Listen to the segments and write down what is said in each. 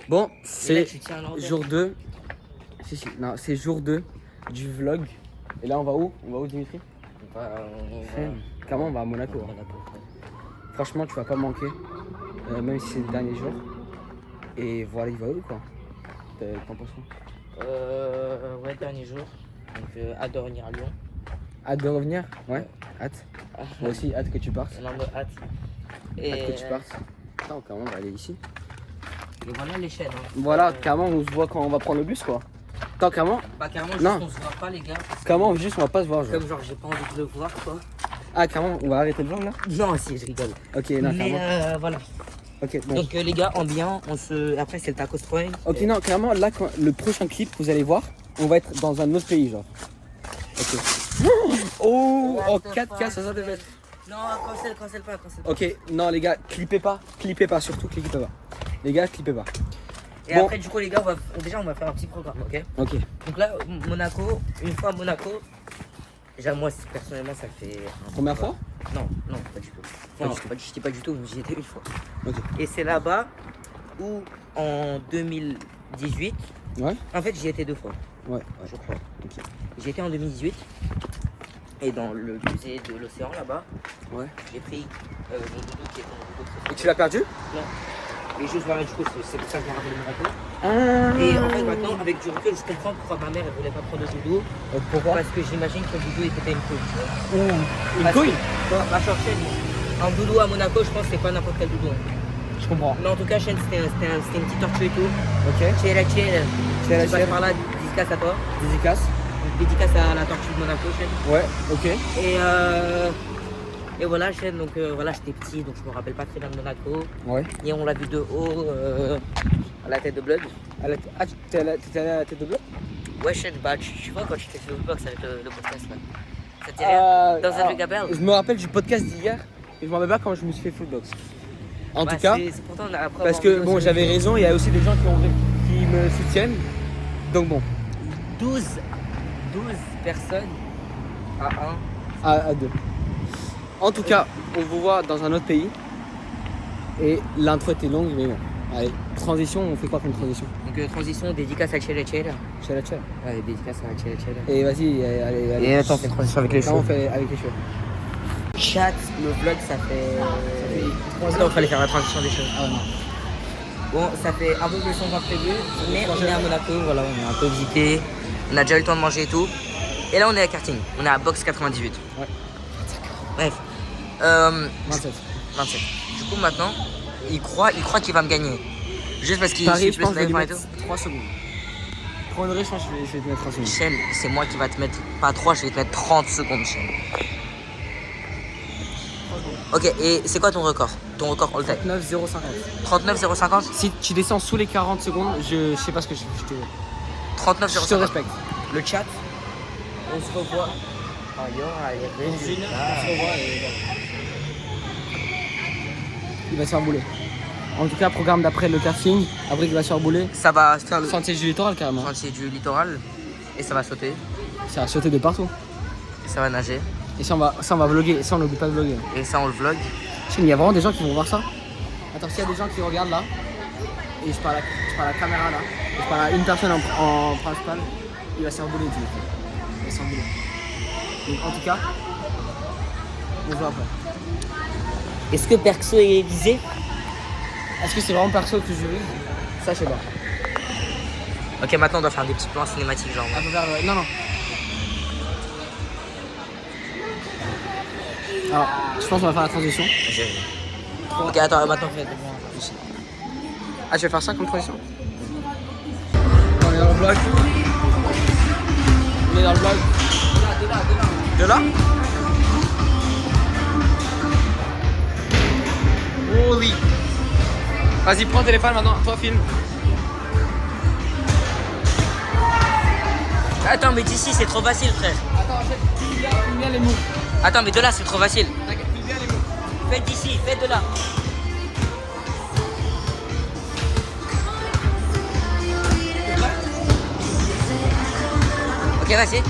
Bon, Et là, c'est tu tiens un jour 2. Non, c'est jour 2 du vlog. Et là, on va où Dimitri? Comment on va à Monaco. Hein. Franchement, tu vas pas manquer. Même si c'est les derniers jours. Et voilà, il va où quoi? T'en penses quoi? Ouais, dernier jour. Donc, hâte de revenir à Lyon. Hâte de revenir? Ouais, hâte. Moi aussi, hâte que tu partes. Énorme hâte. Et Hâte que tu partes. Attends, comment on va aller ici? et voilà les chaînes. Hein. Voilà, carrément, on se voit quand on va prendre le bus quoi. Attends, carrément. Bah, carrément, juste, Non. on se voit pas, les gars. Carrément, juste, on va pas se voir. Genre. Comme genre, j'ai pas envie de le voir, quoi. Ah, carrément, on va arrêter le vlog là? Non, si, je rigole. Ok, non, Mais carrément. voilà. Ok, bon. Donc, les gars, ambiant, après, c'est le tacos point. Ok, non, carrément, là, le prochain clip que vous allez voir, on va être dans un autre pays, genre. Ok. Oh, What the 4K, fuck, 60 FPS. Non, cancel pas. Ok, non, les gars, clippez pas, surtout clippez pas. Les gars, clippez pas. Et Bon. après, du coup, les gars, on va faire un petit programme, ok? Ok. Donc là, Monaco, une fois à Monaco, déjà, moi, personnellement, ça fait. Première fois? Non, pas du tout. Non. Je dis pas du tout, j'y étais une fois. Ok. Et c'est là-bas où, en 2018, Ouais? en fait, j'y étais 2 fois, Ouais. je crois. Ok. J'y étais en 2018, et dans le musée de l'océan là-bas, Ouais. j'ai pris mon doudou qui est mon doudou préféré. Et tu l'as perdu? Non. Et juste voilà, du coup, c'est pour ça que je me rappelle Monaco. Ah. Et en fait, maintenant, avec du recul, je comprends pourquoi ma mère elle voulait pas prendre le doudou. Pourquoi? Parce que j'imagine que le doudou était une couille, tu vois. Une Parce couille? que, ma chère chaîne, un doudou à Monaco, je pense que c'est pas n'importe quel doudou. Hein. Je comprends. Mais en tout cas, chaîne, c'était une petite tortue et tout. Ok. Tchela, Tchela, tu passes tchela. par là, dédicace à toi. Dédicace? Dédicace à la tortue de Monaco, chaîne. Ouais, ok. Et voilà, chaîne, donc voilà, j'étais petit, donc je me rappelle pas très bien de Monaco. Ouais. Et on l'a vu de haut, à la tête de Blood. Ah, t'étais allé à la tête de bloc? Ouais, chaîne, bah tu vois quand tu t'es fait au box avec le podcast là. Ça te dit rien? Dans un Vegabel. Je me rappelle du podcast d'hier, et je me rappelle pas quand je me suis fait fullbox. En Bah, tout cas, c'est pourtant, après parce avoir que vu bon, aussi j'avais le- raison, il y a aussi des gens qui me soutiennent. Donc bon, 12 personnes à 1. à deux. En tout cas, on vous voit dans un autre pays. Et l'intro était longue, mais bon. Allez, transition, on fait quoi comme transition? Donc transition, dédicace à Tchela. Tchela. Ouais, dédicace à Tchela. Et vas-y, allez. Et attends, on fait transition avec les Comment on cheveux. fait avec les cheveux? Chat, le vlog ça fait. Attends, il fallait faire la transition des cheveux. Ah non. Bon, ça fait un peu plus longtemps que prévu, mais on est à Monaco, voilà, on a un peu visité, on a déjà eu le temps de manger et tout. Et là, on est à karting, on est à box 98. Ouais. Bref. 27. 27. Du coup, maintenant, il croit qu'il va me gagner. Juste parce qu'il Paris, suit je plus pense que je vais lui l'éléphant et mettre tout. 3 secondes. Pour une vraie chance, je vais te mettre 3 secondes. Michel, c'est moi qui va te mettre, pas 3, je vais te mettre 30 secondes, Michel. Ok, et c'est quoi ton record? Ton record all time? 39,050. 39,050? Si tu descends sous les 40 secondes, je sais pas ce que je te 39,050. respecte. Le chat, on se revoit. On se revoit et voilà. Il va se faire bouler. En tout cas, programme d'après le karting, après qu'il va se faire bouler. Ça va faire le Sentier du littoral carrément. chantier du littoral et ça va sauter Ça va sauter de partout. et ça va nager Et ça on va vlogger, ça on n'oublie pas de vlogger. et ça on le vlog. Il y a vraiment des gens qui vont voir ça. Attends, s'il y a des gens qui regardent là, et je parle à la caméra là, et je parle à une personne en principal, il va se faire bouler du coup. Il va se faire bouler. Donc en tout cas, on se voit après. Est-ce que Perso est visé? Est-ce que c'est vraiment perso que je vis? Ça je sais pas. Ok, maintenant on doit faire des petits plans cinématiques genre. On peut faire, non. Alors, je pense qu'on va faire la transition. Ok, attends, maintenant fais. Ah, tu veux faire ça comme transition? On est dans le vlog. On est dans le vlog. De là? Holy! Vas-y, prends le téléphone maintenant, toi filme. Attends, mais d'ici c'est trop facile, frère. Attends, filme bien les mots. Attends, mais de là c'est trop facile. T'inquiète, filme bien les mots. Faites d'ici, faites de là. Ok, vas-y.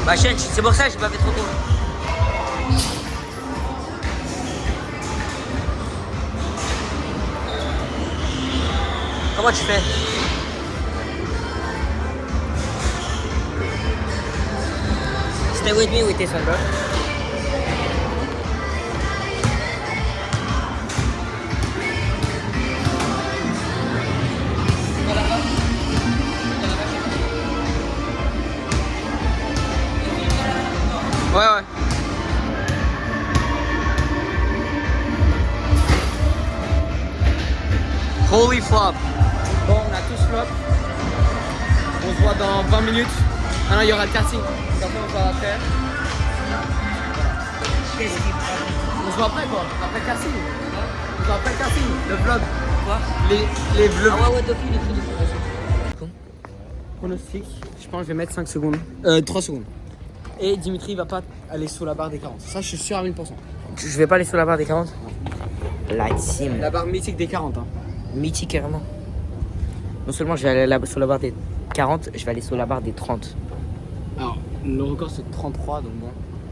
Bah, chaîne, c'est pour ça que j'ai pas fait trop court. Comment tu fais? Stay with me with this one, bro. Ouais, ouais. Holy flop. Bon, on a tous flop. On se voit dans 20 minutes. Maintenant, il y aura le karting. Après, on se voit après. On se voit après quoi? Après le karting. On se voit après le karting. Le vlog. Quoi? Les vlogs. Ah ouais, Tofi, les filles. Pronostic. Je pense que je vais mettre 5 secondes. 3 secondes. Et Dimitri va pas aller sous la barre des 40. Ça, je suis sûr à 1000%. Je vais pas aller sur la barre des 40? La team. La barre mythique des 40. Hein. Mythique carrément. Non seulement je vais aller sur la barre des 40, je vais aller sur la barre des 30. Alors, le record c'est 33, donc bon.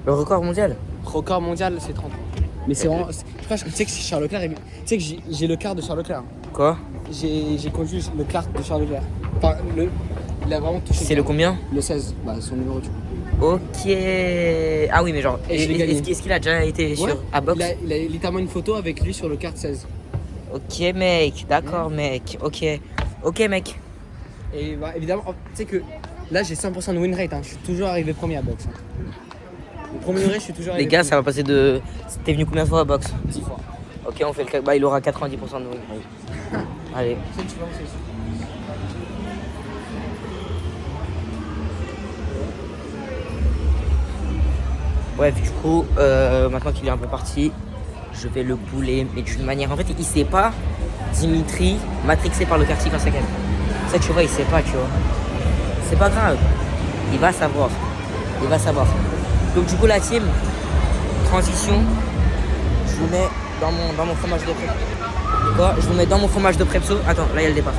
Le record mondial? Record mondial c'est 33. Mais c'est vraiment. Tu sais que Charles Leclerc. Tu sais que j'ai le quart de Charles Leclerc. Quoi? J'ai conduit le quart de Charles Leclerc. Enfin, il a vraiment touché. C'est le combien? Le 16. Bah, son numéro, tu vois. Ok. Ah oui, mais genre, Et je l'ai gagné. est-ce qu'il a déjà été sur à box? Il a littéralement une photo avec lui sur le quart 16. Ok, mec, d'accord, mec. Ok, mec. Et bah, évidemment, tu sais que là j'ai 100% de win rate. Hein. Je suis toujours arrivé premier à box. Hein. Le premier rate, je suis toujours arrivé. Les gars, premier. ça va passer de. T'es venu combien de fois à box? 10 fois. Ok, on fait le. Bah, il aura 90% de win rate. Allez. C'est tu vois, c'est sûr. Bref, du coup, maintenant qu'il est un peu parti, je vais le bouler, mais d'une manière. En fait, il sait pas, Dimitri, matrixé par le karting en 5 ème. Ça, tu vois, il sait pas, tu vois. C'est pas grave. Il va savoir. Il va savoir. Donc, du coup, la team, transition, je vous mets dans mon fromage de prep. Quoi? Je vous mets dans mon fromage de prepso. Attends, là, il y a le départ.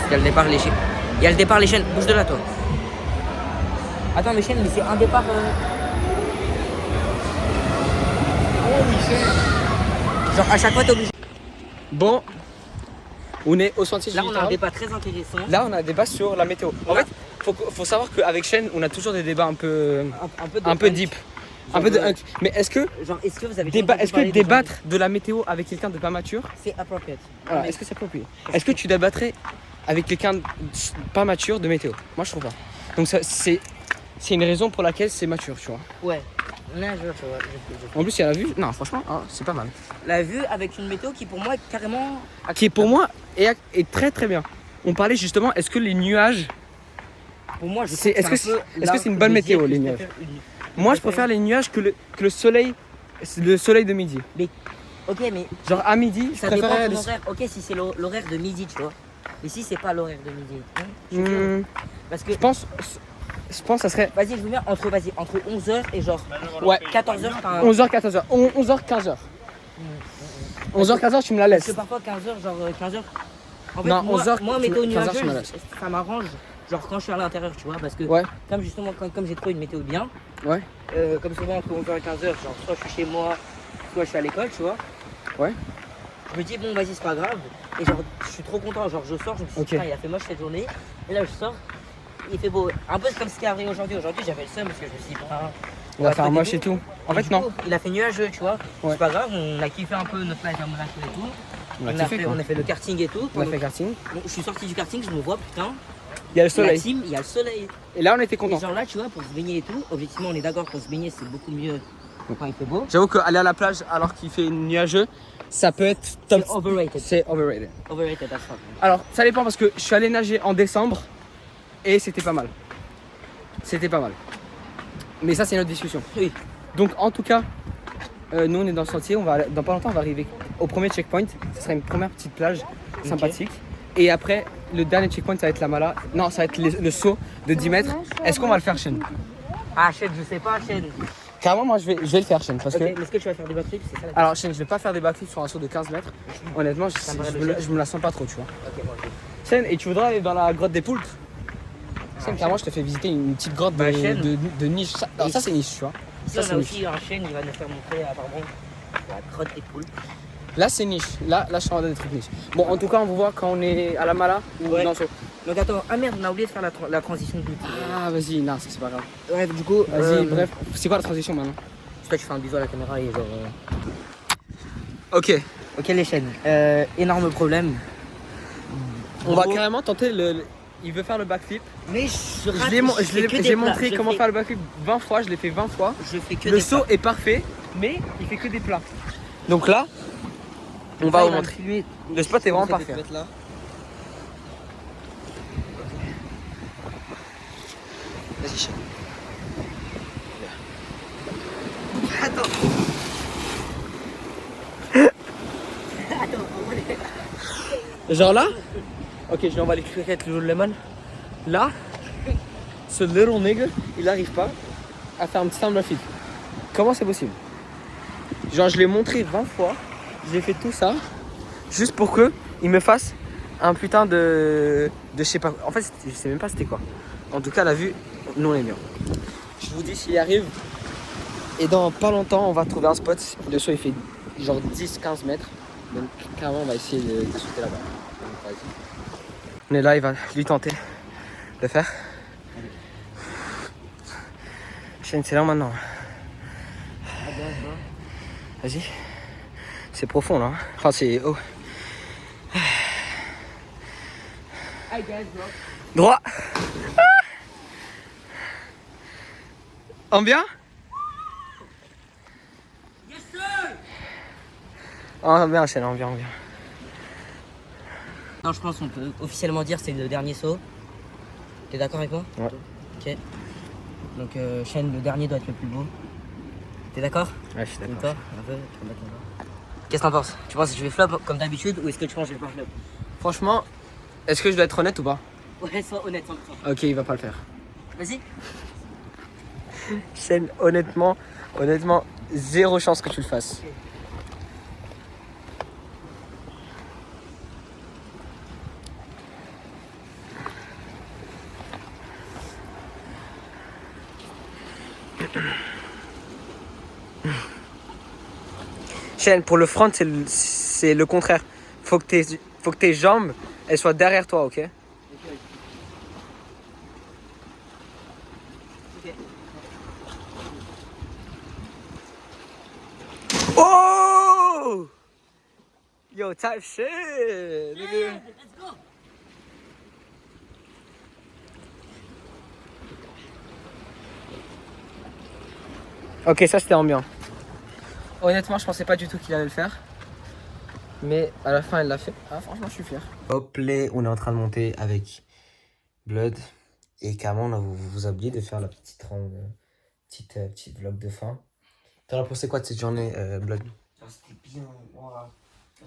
Il y a le départ, les chaînes. Il y a le départ, les chaînes. Bouge de là, toi. Attends, mes chaînes, mais c'est un départ. Genre, à chaque fois, t'es obligé. Bon, on est au sentier Là, on a un Gibraltar. débat très intéressant. Là, on a un débat sur la météo. En fait, faut savoir qu'avec Shane, on a toujours des débats un peu deep. Un peu de Genre, mais est-ce que Genre, est-ce que vous avez débattre de la météo avec quelqu'un de pas mature, c'est appropriate? voilà, est-ce que c'est approprié? Est-ce que tu débattrais avec quelqu'un de pas mature de météo? Moi, je trouve pas. Donc ça, c'est une raison pour laquelle c'est mature, tu vois. Ouais. Non, En plus, il y a la vue. Non, franchement, hein, c'est pas mal. La vue avec une météo qui, pour moi, est carrément. Qui pour moi est très très bien. On parlait justement, est-ce que les nuages, Pour moi, je C'est- trouve est-ce que un c'est- peu est-ce que là c'est une de bonne dire météo, que les je nuages? préfère moi je préfère les nuages que le soleil, le soleil de midi. Ok, mais Genre à midi, je ça dépend préférais de ton horaire. Ok, si c'est l'horaire de midi, tu vois. Mais si c'est pas l'horaire de midi, hein, je suis sûr. Parce que. je pense que ça serait Vas-y, je vous mets entre 11h et genre ouais 14h. 11h 14h 11h 15h. 11h 15h tu me la Parce que laisses. parfois 15h, genre 15h. En fait, Non, moi, 11h, moi météo 15h, tu me nuageuse, laisses. ça m'arrange. Genre quand je suis à l'intérieur, tu vois. Parce que Ouais. comme justement, comme j'ai trouvé une météo bien, Ouais. comme souvent entre 11h et 15h, genre soit je suis chez moi, soit je suis à l'école, tu vois. Ouais. Je me dis, bon, vas-y, c'est pas grave. Et genre, je suis trop content. Genre, je sors, je me suis dit, Ok. putain, il a fait moche cette journée. Et là, je sors, il fait beau. Un peu comme ce qui est arrivé aujourd'hui. Aujourd'hui, j'avais le seum parce que je me suis dit, putain, On va pas faire trop moche dégoût. et tout. En Et fait du non. coup, il a fait nuageux, tu vois. Ouais. C'est pas grave, on a kiffé un peu notre plage à Monaco et tout. On a fait le karting et tout. On a fait karting. Bon, je suis sorti du karting, je me vois, putain. Il y a le La soleil. team, il y a le soleil. Et là on était Et content. genre là, tu vois, pour se baigner et tout, objectivement, on est d'accord, pour se baigner, c'est beaucoup mieux quand il fait beau. J'avoue qu'aller à la plage alors qu'il fait nuageux, ça peut être top. C'est overrated. C'est overrated. Overrated as fuck. Alors, ça dépend parce que je suis allé nager en décembre et c'était pas mal. C'était pas mal. Mais ça, c'est une autre discussion. Oui. Donc, en tout cas, nous, on est dans le sentier. Dans pas longtemps, on va arriver au premier checkpoint. Ce sera une première petite plage sympathique. Et après, le dernier checkpoint, ça va être la mala. Non, ça va être le saut de 10 mètres. Est-ce qu'on va le faire, Shane? Ah, Chêne, je sais pas, Chêne. Carrément, moi, je vais le faire, Shane. Parce Ok, que... mais est-ce que tu vas faire des backflips? C'est ça la Alors, Shane, je vais pas faire des backflips sur un saut de 15 mètres. Honnêtement, je me la sens pas trop, tu vois. Ok, bon, ok. Shane, et tu voudrais aller dans la grotte des poulpes? Shane, carrément, je te fais visiter une petite grotte Bah, Shane. de niche. Alors, ça, c'est niche, tu vois. Ici, Ça, on c'est a niche. aussi un chêne, il va nous faire montrer apparemment la crotte des poules. Là, c'est niche. Là, je suis en train des trucs niche. Bon, en tout cas, on vous voit quand on est à la Mala ou Ouais. dans le saut. Donc attends, ah merde, on a oublié de faire la transition de but. Ah, vas-y, non, ça, c'est pas grave. Ouais, du coup, Vas-y, bref. C'est quoi la transition maintenant? toi tu fais un bisou à la caméra et genre... Ok. Ok les chaînes, énorme problème. On va Gros. carrément tenter Il veut faire le backflip. Mais J'ai montré comment faire le backflip 20 fois, je l'ai fait 20 fois. Je fais que Le des saut plats. est parfait, mais il fait que des plats. Donc là, on va Là, vous il me montrer. filmer Le spot est vraiment cette parfait. là. Vas-y, chien. Attends. Genre là, ok, je lui envoie les crickets le lemon. Là, ce little nigga, il arrive pas à faire un petit stand flip. Comment c'est possible? Genre, je l'ai montré 20 fois, j'ai fait tout ça, juste pour que il me fasse un putain de je sais pas. En fait, je sais même pas c'était quoi. En tout cas, la vue, nous on est bien. Je vous dis s'il y arrive. Et dans pas longtemps, on va trouver un spot. Le saut il fait genre 10-15 mètres. Donc carrément, on va essayer de sauter là-bas. Donc, vas-y. On est là, il va lui tenter de le faire. Chaîne, c'est là maintenant. Vas-y. C'est profond là. Enfin, c'est haut. Droit. En bien? En bien, chaîne, en bien, en bien. Non, je pense qu'on peut officiellement dire que c'est le dernier saut. T'es d'accord avec moi? Ouais. Ok. Donc chaîne, le dernier doit être le plus beau. T'es d'accord? Ouais, je suis Comme d'accord. toi, un peu, comme toi. Qu'est-ce que t'en penses? Tu penses que je vais flop comme d'habitude ou est-ce que tu penses que je vais pas flop? Franchement, est-ce que je dois être honnête ou pas? Ouais, sois honnête, 100%. Ok, il va pas le faire. Vas-y. Chaîne, honnêtement, zéro chance que tu le fasses. Chaîne, pour le front, c'est le contraire. Faut que tes jambes, elles soient derrière toi, ok? Oh! Yo, type shit! Nigga. Let's go. Ok, ça c'était ambiant. Honnêtement, je pensais pas du tout qu'il allait le faire. Mais à la fin, il l'a fait. Ah, franchement, je suis fier. Hop, on est en train de monter avec Blood. Et carrément, on a vous a oublié de faire la petite vlog de fin. T'en as pensé quoi de cette journée, Blood? C'était bien. Wow.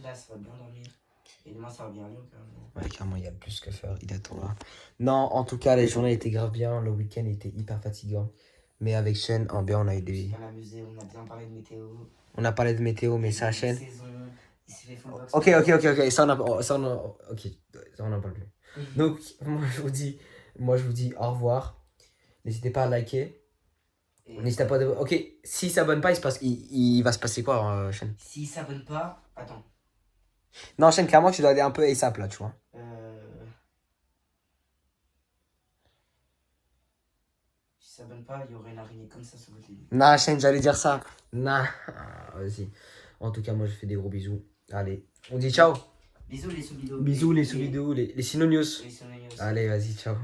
Là, ça va bien dormir. Et demain, ça va bien aller quand même. Ouais, carrément, il y a plus que faire. Il attend là. Non, en tout cas, les journées étaient grave bien. Le week-end était hyper fatigant. Mais avec Shane, en bien, on a eu des. On a amusé, on a bien parlé de météo. On a parlé de météo, mais ça, Shane. Il s'est fait full box. Ok. Ça, on en parle plus. Donc, moi, je vous dis au revoir. N'hésitez pas à liker. N'hésitez pas à... Ok, s'il s'abonne pas, il va se passer quoi, Shane? S'il s'abonne pas, attends. Non, Shane, clairement, tu dois aller un peu ASAP là, tu vois. S'il s'abonne pas, il y aurait une araignée comme ça sur votre lit. Non, Shane, j'allais dire ça. Non. Vas-y. En tout cas, moi, je fais des gros bisous. Allez, on dit ciao. Bisous les sous-vidéos. Bisous les sous-vidéos, les Sino News. Les sous-vidéos. Allez, vas-y, ciao.